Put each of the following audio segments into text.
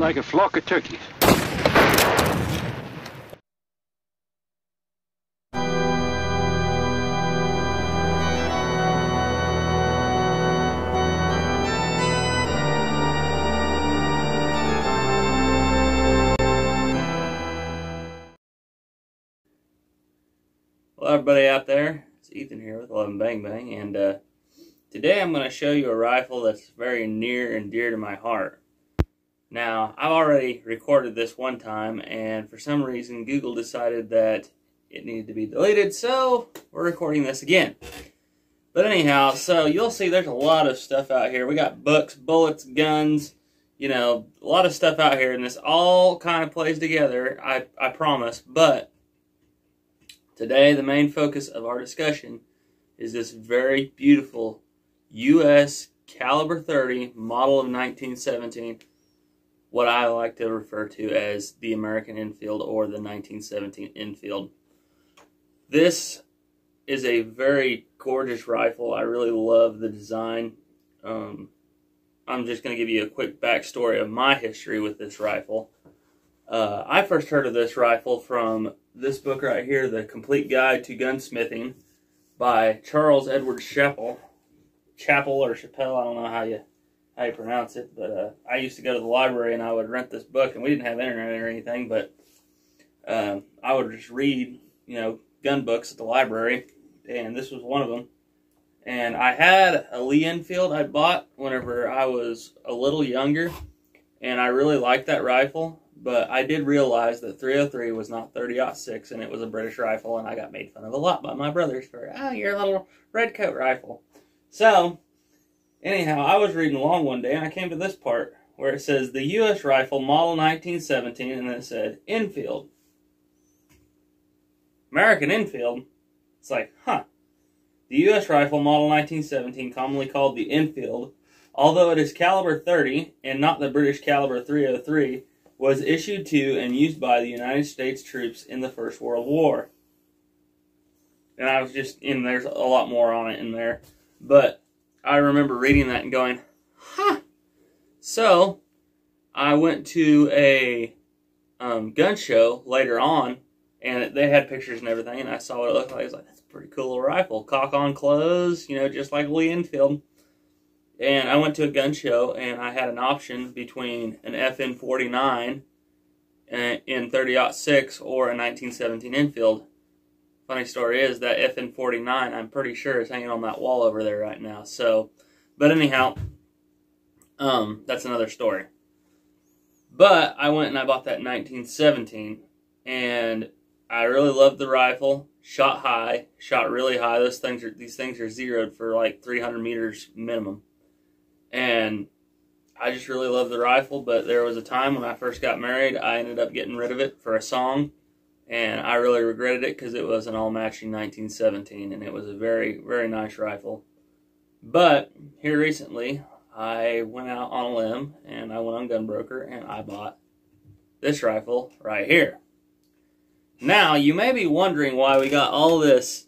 like a flock of turkeys. Hello everybody out there, it's Ethan here with 11 Bang Bang, and today I'm going to show you a rifle that's very near and dear to my heart. Now, I've already recorded this one time, and for some reason Google decided that it needed to be deleted, so we're recording this again. But anyhow, so you'll see there's a lot of stuff out here. We got books, bullets, guns, you know, a lot of stuff out here, and this all kind of plays together, I promise, but today, the main focus of our discussion is this very beautiful U.S. caliber 30 model of 1917, what I like to refer to as the American Enfield or the 1917 Enfield. This is a very gorgeous rifle. I really love the design. I'm just going to give you a quick backstory of my history with this rifle. I first heard of this rifle from this book right here, The Complete Guide to Gunsmithing by Charles Edward Chappell. Chappell or Chappell, I don't know how you pronounce it, but I used to go to the library and I would rent this book, and we didn't have internet or anything, but I would just read, you know, gun books at the library, and this was one of them. And I had a Lee Enfield I bought whenever I was a little younger, and I really liked that rifle. But I did realize that 303 was not 30-06, and it was a British rifle, and I got made fun of a lot by my brothers for, oh, your little redcoat rifle. So, anyhow, I was reading along one day, and I came to this part where it says, the U.S. rifle, model 1917, and then it said, Enfield. American Enfield? It's like, huh. The U.S. rifle, model 1917, commonly called the Enfield, although it is caliber 30, and not the British caliber 303, was issued to and used by the United States troops in the First World War. And I was just, and there's a lot more on it in there, but I remember reading that and going, huh. So, I went to a gun show later on, and they had pictures and everything, and I saw what it looked like. I was like, that's a pretty cool little rifle. Cock on close, you know, just like Lee Enfield. And I went to a gun show, and I had an option between an FN-49 in 30-06 or a 1917 Enfield. Funny story is that FN-49, I'm pretty sure, is hanging on that wall over there right now. So, but anyhow, that's another story. But I went and I bought that 1917, and I really loved the rifle. Shot high, shot really high. These things are zeroed for like 300 meters minimum. And I just really loved the rifle, but there was a time when I first got married, I ended up getting rid of it for a song, and I really regretted it because it was an all-matching 1917, and it was a very, very nice rifle. But here recently, I went out on a limb, and I went on Gunbroker, and I bought this rifle right here. Now, you may be wondering why we got all this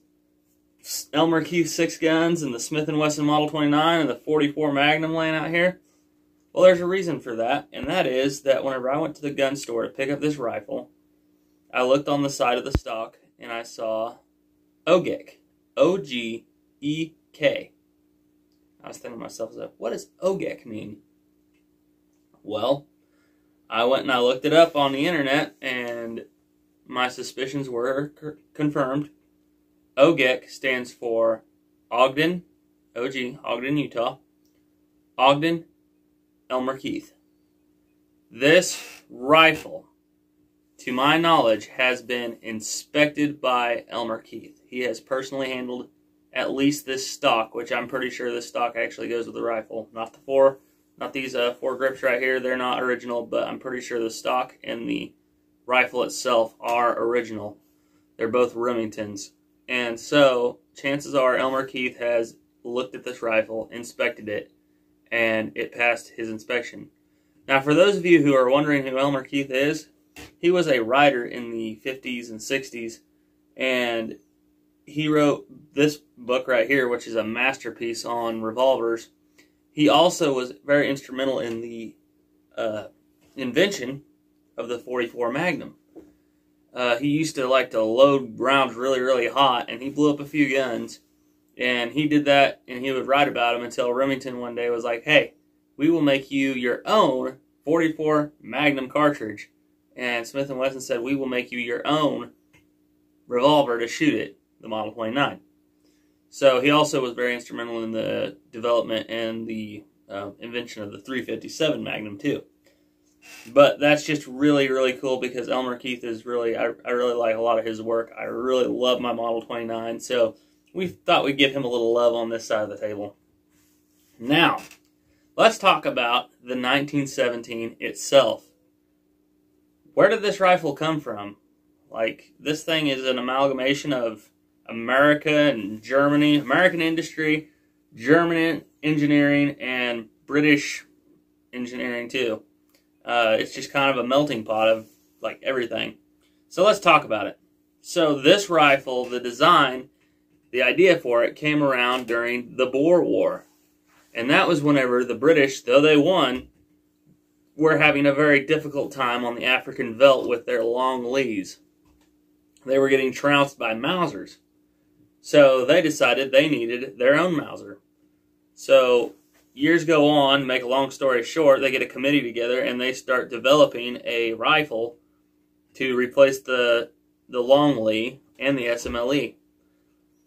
Elmer Keith 6 guns and the Smith & Wesson Model 29 and the 44 Magnum laying out here. Well, there's a reason for that, and that is that whenever I went to the gun store to pick up this rifle, I looked on the side of the stock and I saw OGEK, O-G-E-K. I was thinking to myself, what does OGEK mean? Well, I went and I looked it up on the internet, and my suspicions were confirmed. OGEK stands for Ogden, O-G, Ogden, Utah, Ogden, Elmer Keith. This rifle, to my knowledge, has been inspected by Elmer Keith. He has personally handled at least this stock, which I'm pretty sure this stock actually goes with the rifle. Not these four grips right here. They're not original, but I'm pretty sure the stock and the rifle itself are original. They're both Remingtons. And so, chances are Elmer Keith has looked at this rifle, inspected it, and it passed his inspection. Now, for those of you who are wondering who Elmer Keith is, he was a writer in the 50s and 60s, and he wrote this book right here, which is a masterpiece on revolvers. He also was very instrumental in the invention of the .44 Magnum. He used to like to load rounds really, really hot, and he blew up a few guns. And he did that, and he would write about him until Remington one day was like, hey, we will make you your own .44 Magnum cartridge. And Smith & Wesson said, we will make you your own revolver to shoot it, the Model 29. So he also was very instrumental in the development and the invention of the .357 Magnum, too. But that's just really, really cool because Elmer Keith is really, I really like a lot of his work. I really love my Model 29, so we thought we'd give him a little love on this side of the table. Now, let's talk about the 1917 itself. Where did this rifle come from? Like, this thing is an amalgamation of America and Germany, American industry, German engineering, and British engineering, too. It's just kind of a melting pot of, like, everything. So let's talk about it. So this rifle, the design, the idea for it came around during the Boer War. And that was whenever the British, though they won, were having a very difficult time on the African veldt with their long lees. They were getting trounced by Mausers. So they decided they needed their own Mauser. So years go on, make a long story short, they get a committee together and they start developing a rifle to replace the long lee and the SMLE.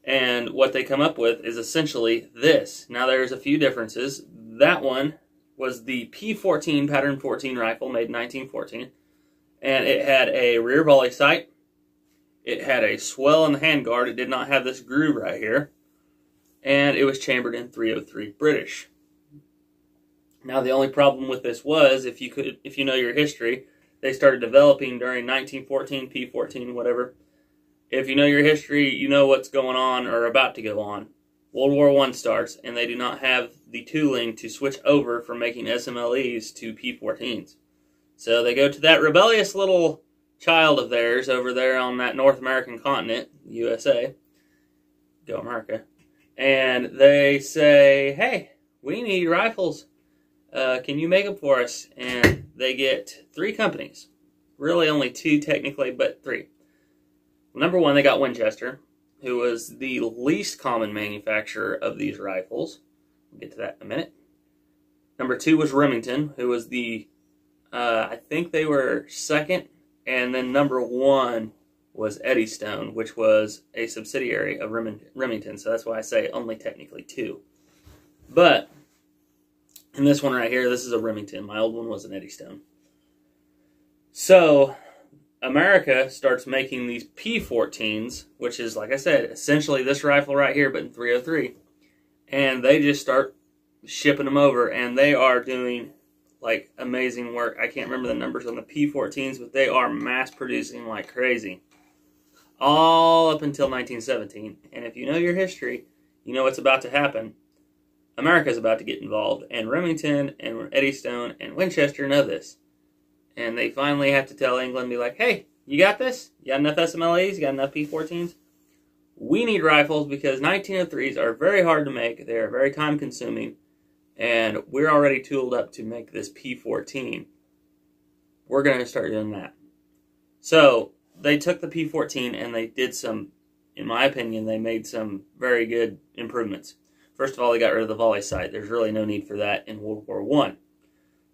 And what they come up with is essentially this. Now there's a few differences. That one was the P14 Pattern 14 rifle made in 1914. And it had a rear volley sight. It had a swell in the handguard. It did not have this groove right here. And it was chambered in .303 British. Now the only problem with this was, if you know your history, they started developing during 1914, P14, whatever. If you know your history, you know what's going on or about to go on. World War I starts, and they do not have the tooling to switch over from making SMLEs to P14s. So they go to that rebellious little child of theirs over there on that North American continent, USA. Go America. And they say, hey, we need rifles. Can you make them for us? And they get 3 companies. Really only 2 technically, but 3. Number 1, they got Winchester, who was the least common manufacturer of these rifles. We'll get to that in a minute. Number 2 was Remington, who was the, I think they were second. And then number 1 was Eddystone, which was a subsidiary of Remington. So that's why I say only technically 2. But in this one right here, this is a Remington. My old one was an Eddystone. So America starts making these P14s, which is, like I said, essentially this rifle right here, but in .303. And they just start shipping them over, and they are doing, like, amazing work. I can't remember the numbers on the P14s, but they are mass-producing like crazy. All up until 1917. And if you know your history, you know what's about to happen. America's about to get involved, and Remington and Eddystone and Winchester know this. And they finally have to tell England, be like, hey, you got this? You got enough SMLEs? You got enough P14s? We need rifles because 1903s are very hard to make. They are very time-consuming. And we're already tooled up to make this P14. We're going to start doing that. So they took the P14 and they did some, in my opinion, they made some very good improvements. First of all, they got rid of the volley sight. There's really no need for that in World War I.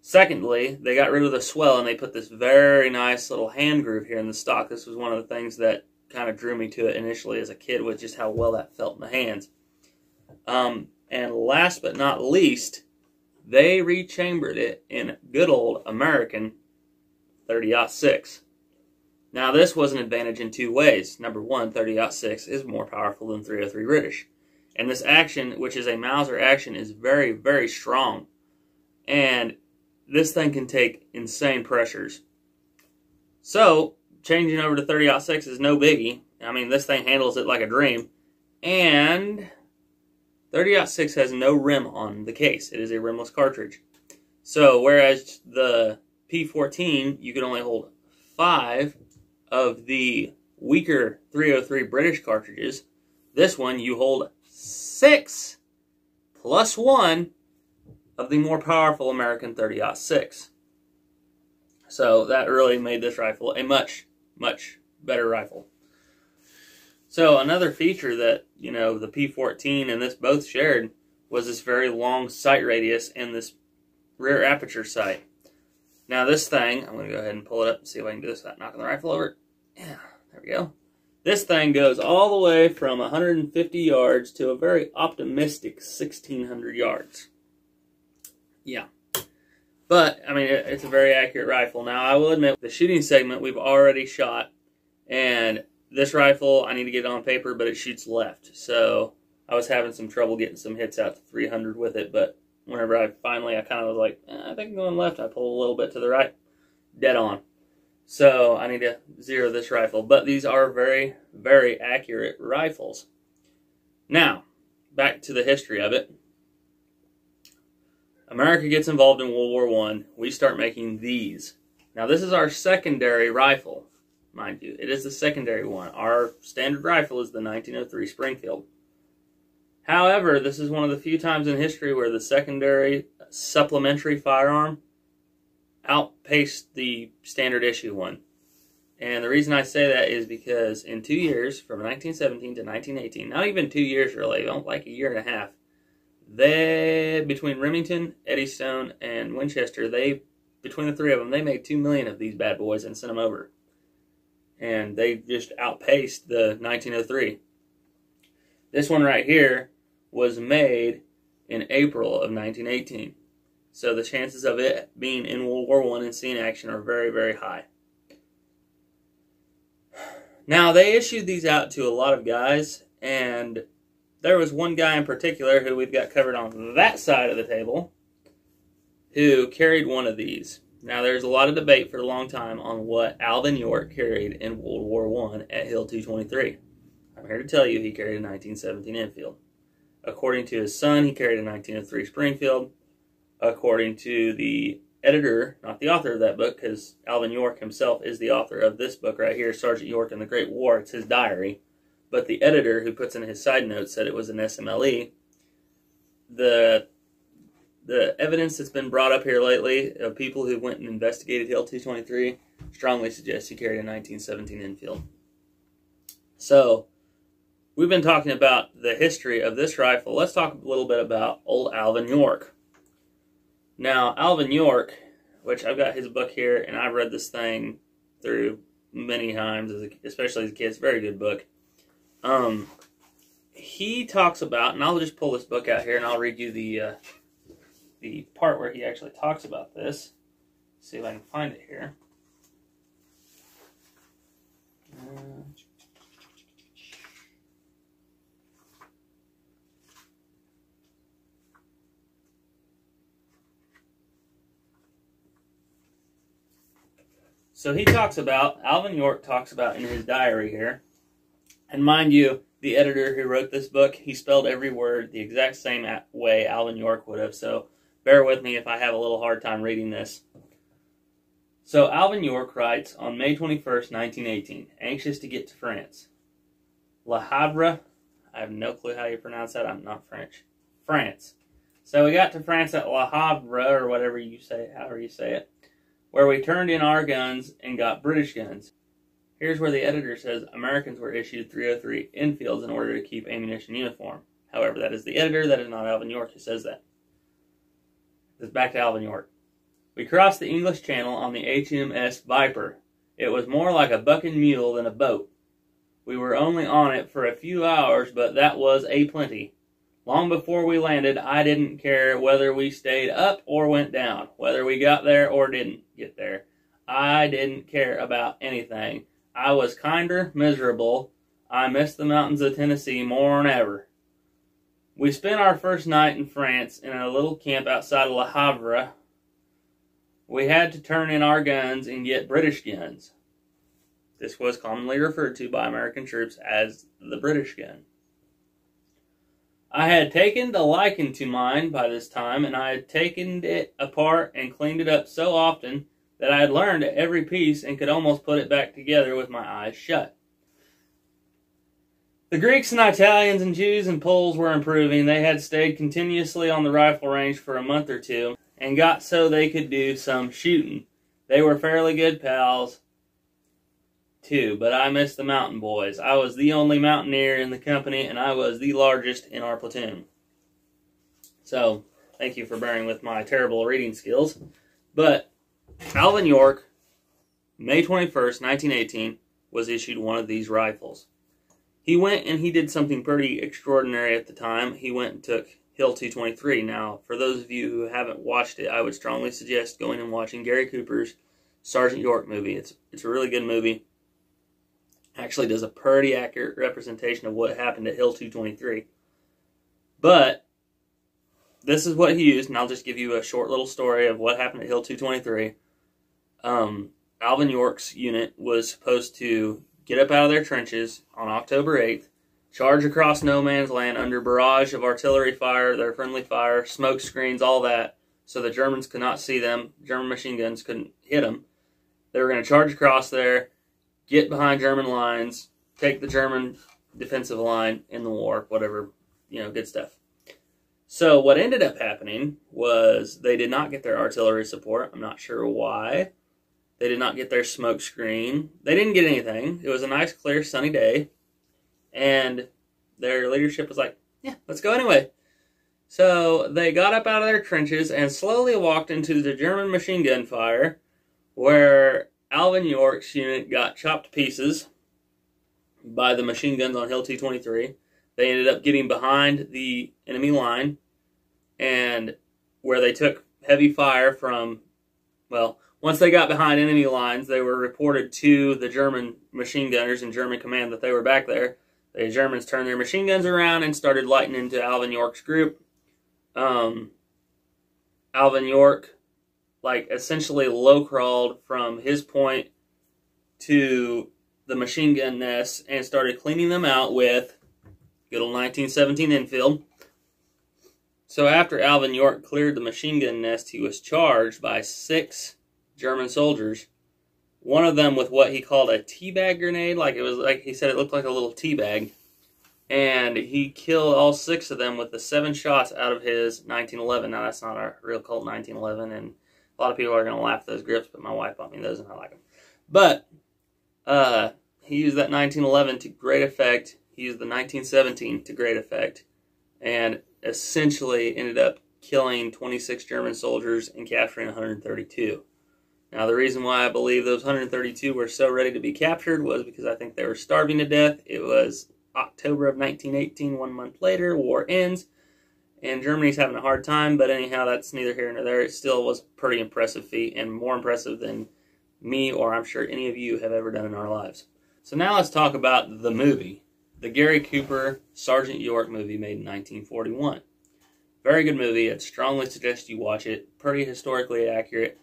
Secondly, they got rid of the swell and they put this very nice little hand groove here in the stock. This was one of the things that kind of drew me to it initially as a kid, was just how well that felt in the hands. And last but not least, they rechambered it in good old American .30-06. Now, this was an advantage in 2 ways. Number 1, .30-06 is more powerful than .303 British. And this action, which is a Mauser action, is very, very strong. And this thing can take insane pressures. So, changing over to .30-06 is no biggie. I mean, this thing handles it like a dream. And .30-06 has no rim on the case. It is a rimless cartridge. So, whereas the P14, you can only hold 5 of the weaker .303 British cartridges, this one you hold 6 plus 1 of the more powerful American .30-06. So that really made this rifle a much, much better rifle. So another feature that, you know, the P14 and this both shared was this very long sight radius and this rear aperture sight. Now this thing, I'm going to go ahead and pull it up and see if I can do this without knocking the rifle over. Yeah, there we go. This thing goes all the way from 150 yards to a very optimistic 1,600 yards. Yeah. But, I mean, it's a very accurate rifle. Now, I will admit, the shooting segment we've already shot, and this rifle, I need to get it on paper, but it shoots left. So, I was having some trouble getting some hits out to 300 with it, but whenever I kind of was like, I think I'm going left, I pull a little bit to the right, dead on. So, I need to zero this rifle. But these are very, very accurate rifles. Now, back to the history of it. America gets involved in World War I. We start making these. Now, this is our secondary rifle, mind you. It is the secondary one. Our standard rifle is the 1903 Springfield. However, this is one of the few times in history where the secondary supplementary firearm outpaced the standard issue one. And the reason I say that is because in 2 years, from 1917 to 1918, not even 2 years really, like a year and a half, between Remington, Eddystone, and Winchester, between the three of them, they made 2 million of these bad boys and sent them over. And they just outpaced the 1903. This one right here was made in April of 1918. So the chances of it being in World War I and seeing action are very, very high. Now, they issued these out to a lot of guys, and there was one guy in particular who we've got covered on that side of the table who carried one of these. Now, there's a lot of debate for a long time on what Alvin York carried in World War I at Hill 223. I'm here to tell you he carried a 1917 Enfield. According to his son, he carried a 1903 Springfield. According to the editor, not the author of that book, because Alvin York himself is the author of this book right here, Sergeant York and the Great War. It's his diary. But the editor, who puts in his side notes, said it was an SMLE. The evidence that's been brought up here lately of people who went and investigated Hill 223 strongly suggests he carried a 1917 Enfield. So, we've been talking about the history of this rifle. Let's talk a little bit about old Alvin York. Now, Alvin York, which I've got his book here, and I've read this thing through many times, especially as a kid. It's a very good book. He talks about, and I'll just pull this book out here and I'll read you the part where he actually talks about this. See if I can find it here. So he talks about, Alvin York talks about in his diary here, and mind you, the editor who wrote this book, he spelled every word the exact same way Alvin York would have, so bear with me if I have a little hard time reading this. So Alvin York writes, on May 21st, 1918, anxious to get to France. Le Havre, I have no clue how you pronounce that, I'm not French. France. So we got to France at Le Havre, or whatever you say, however you say it, where we turned in our guns and got British guns. Here's where the editor says Americans were issued 303 Enfields in order to keep ammunition uniform. However, that is the editor, that is not Alvin York who says that. This is back to Alvin York. We crossed the English Channel on the HMS Viper. It was more like a bucking mule than a boat. We were only on it for a few hours, but that was a plenty. Long before we landed, I didn't care whether we stayed up or went down, whether we got there or didn't get there. I didn't care about anything. I was kinder miserable. I missed the mountains of Tennessee more than ever. We spent our first night in France in a little camp outside of Le Havre. We had to turn in our guns and get British guns. This was commonly referred to by American troops as the British gun. I had taken the liking to mine by this time, and I had taken it apart and cleaned it up so often that I had learned every piece and could almost put it back together with my eyes shut. The Greeks and Italians and Jews and Poles were improving. They had stayed continuously on the rifle range for a month or two and got so they could do some shooting. They were fairly good pals, too, but I missed the mountain boys. I was the only mountaineer in the company, and I was the largest in our platoon. So, thank you for bearing with my terrible reading skills. But Alvin York, May 21st, 1918, was issued one of these rifles. He went and he did something pretty extraordinary at the time. He went and took Hill 223. Now, for those of you who haven't watched it, I would strongly suggest going and watching Gary Cooper's Sergeant York movie. It's a really good movie. Actually does a pretty accurate representation of what happened at Hill 223. But this is what he used, and I'll just give you a short little story of what happened at Hill 223. Alvin York's unit was supposed to get up out of their trenches on October 8th, charge across no man's land under barrage of artillery fire, their friendly fire, smoke screens, all that, so the Germans could not see them. German machine guns couldn't hit them. They were going to charge across there, get behind German lines, take the German defensive line in the war, whatever, good stuff. So what ended up happening was they did not get their artillery support. I'm not sure why. They did not get their smoke screen. They didn't get anything. It was a nice, clear, sunny day. And their leadership was like, yeah, let's go anyway. So they got up out of their trenches and slowly walked into the German machine gun fire, where Alvin York's unit got chopped to pieces by the machine guns on Hill 223. They ended up getting behind the enemy line, and where they took heavy fire from, well, once they got behind enemy lines, they were reported to the German machine gunners in German command that they were back there. The Germans turned their machine guns around and started lighting into Alvin York's group. Alvin York, essentially low-crawled from his point to the machine gun nests and started cleaning them out with good old 1917 Enfield. So after Alvin York cleared the machine gun nest, he was charged by 6 German soldiers, one of them with what he called a teabag grenade. He said it looked like a little teabag. And he killed all 6 of them with the 7 shots out of his 1911. Now, that's not a real Colt 1911, and a lot of people are going to laugh at those grips, but my wife bought me those, and I like them. But he used that 1911 to great effect. He used the 1917 to great effect, and essentially ended up killing 26 German soldiers and capturing 132. Now, the reason why I believe those 132 were so ready to be captured was because I think they were starving to death. It was October of 1918, 1 month later, war ends, and Germany's having a hard time, but anyhow, that's neither here nor there. It still was a pretty impressive feat, and more impressive than me, or I'm sure any of you have ever done in our lives. So now let's talk about the movie, the Gary Cooper Sergeant York movie made in 1941. Very good movie. I'd strongly suggest you watch it. Pretty historically accurate.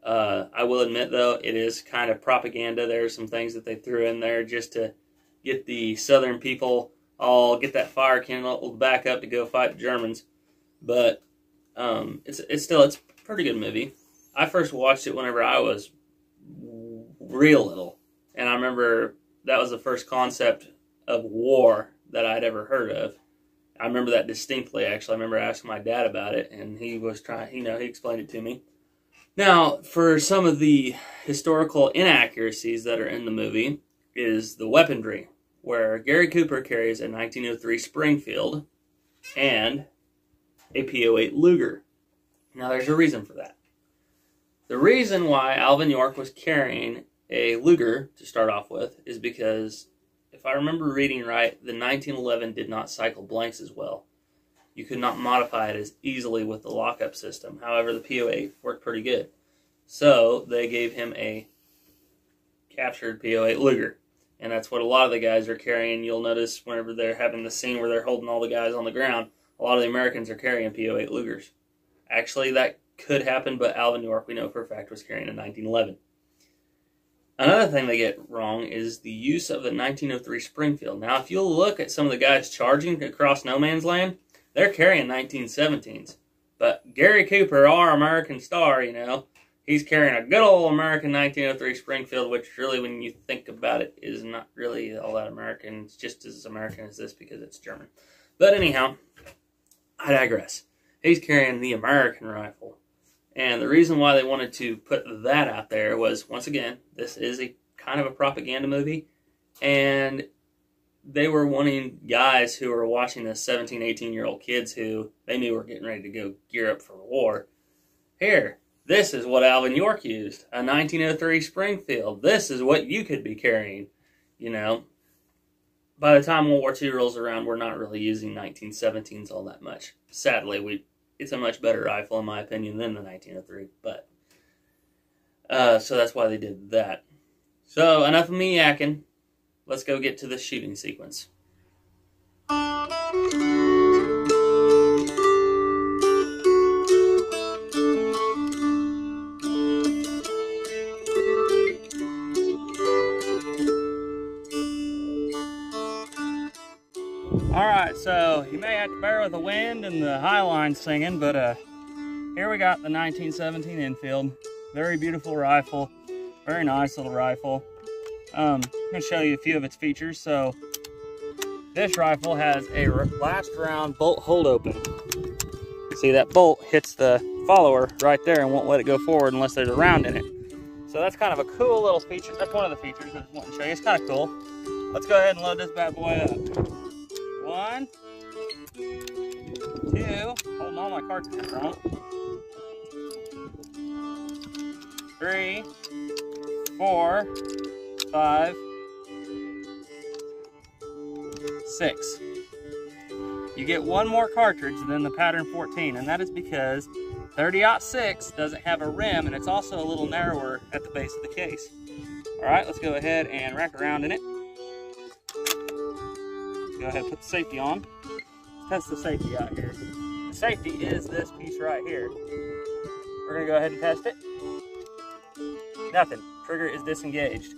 I will admit, though, it is kind of propaganda. There are some things that they threw in there just to get the Southern people all get that fire kindled back up to go fight the Germans. But it's a pretty good movie. I first watched it whenever I was real little, and I remember that was the first concept of war that I'd ever heard of. I remember that distinctly, actually. I remember asking my dad about it, and he was he explained it to me. Now, for some of the historical inaccuracies that are in the movie is the weaponry, where Gary Cooper carries a 1903 Springfield and a P08 Luger. Now, there's a reason for that. The reason why Alvin York was carrying a Luger to start off with is because, if I remember reading right, the 1911 did not cycle blanks as well. You could not modify it as easily with the lockup system. However, the P08 worked pretty good. So they gave him a captured P08 Luger. And that's what a lot of the guys are carrying. You'll notice whenever they're having the scene where they're holding all the guys on the ground, a lot of the Americans are carrying P08 Lugers. Actually, that could happen, but Alvin York, we know for a fact, was carrying a 1911. Another thing they get wrong is the use of the 1903 Springfield. Now, if you'll look at some of the guys charging across no man's land, they're carrying 1917s. But Gary Cooper, our American star, he's carrying a good old American 1903 Springfield, which really, when you think about it, is not really all that American. It's just as American as this because it's German. But anyhow, I digress. He's carrying the American rifle. And the reason why they wanted to put that out there was, once again, this is a kind of a propaganda movie, and they were wanting guys who were watching this 17, 18-year-old kids who they knew were getting ready to go gear up for war. Here, this is what Alvin York used, a 1903 Springfield. This is what you could be carrying, you know. By the time World War II rolls around, we're not really using 1917s all that much. Sadly, it's a much better rifle, in my opinion, than the 1903. But so that's why they did that. So enough of me yakking. Let's go get to the shooting sequence. Alright, so you may have to bear with the wind and the high line singing, but here we got the 1917 Enfield. Very beautiful rifle. Very nice little rifle. I'm going to show you a few of its features. So this rifle has a last round bolt hold open. See, that bolt hits the follower right there and won't let it go forward unless there's a round in it. So that's kind of a cool little feature. That's one of the features I just want to show you. It's kind of cool. Let's go ahead and load this bad boy up. 1, 2, holding all my cartridges wrong. 3, 4, 5, 6. You get one more cartridge than the pattern 14, and that is because 30-06 doesn't have a rim, and it's also a little narrower at the base of the case. All right, let's go ahead and rack around in it. Go ahead and put the safety on. Test the safety out here. The safety is this piece right here. We're gonna go ahead and test it. Nothing. Trigger is disengaged.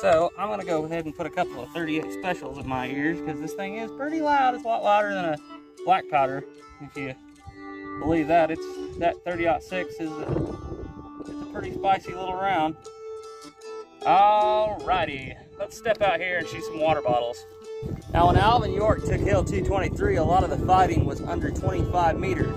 So I'm gonna go ahead and put a couple of 38 specials in my ears because this thing is pretty loud. It's a lot louder than a black powder. If you believe that, that 30-06 is it's a pretty spicy little round. Alrighty, let's step out here and shoot some water bottles. Now, when Alvin York took Hill 223, a lot of the fighting was under 25 meters.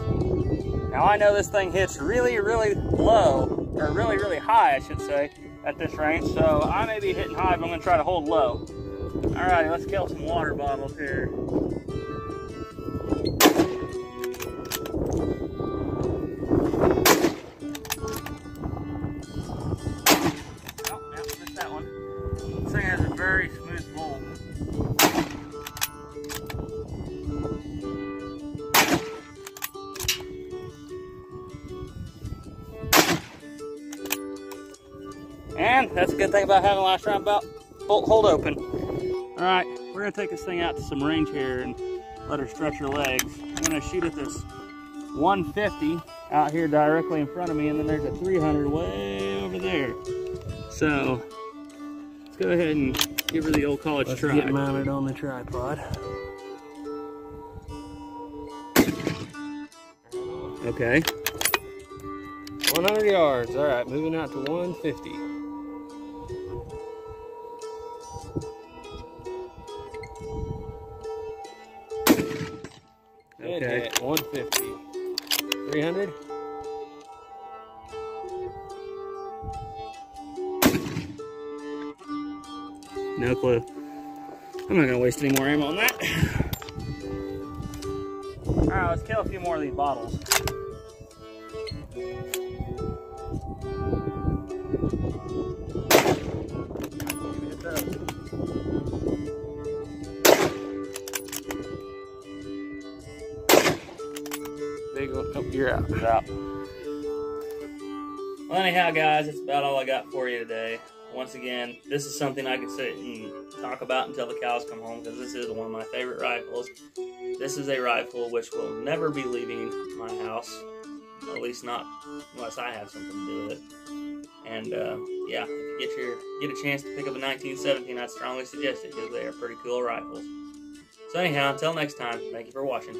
Now, I know this thing hits really, really low, or really, really high, I should say, at this range, so I may be hitting high, but I'm going to try to hold low. Alrighty, let's kill some water bottles here. Oh, yeah, missed that one. This thing has a very smooth bolt. And that's a good thing about having last round bolt hold open. All right, we're gonna take this thing out to some range here and let her stretch her legs. I'm gonna shoot at this 150 out here directly in front of me, and then there's a 300 way over there. So let's go ahead and give her the old college try. Get mounted on the tripod. Okay. 100 yards. All right, moving out to 150. Okay. 150. 300. No clue. I'm not gonna waste any more ammo on that. All right, let's kill a few more of these bottles. Big one. Oh, you're out. You're out. Well, anyhow, guys, that's about all I got for you today. Once again, this is something I could sit and talk about until the cows come home, because this is one of my favorite rifles. This is a rifle which will never be leaving my house, at least not unless I have something to do with it. And yeah, if you get a chance to pick up a 1917, I'd strongly suggest it, because they are pretty cool rifles. So anyhow, until next time, thank you for watching.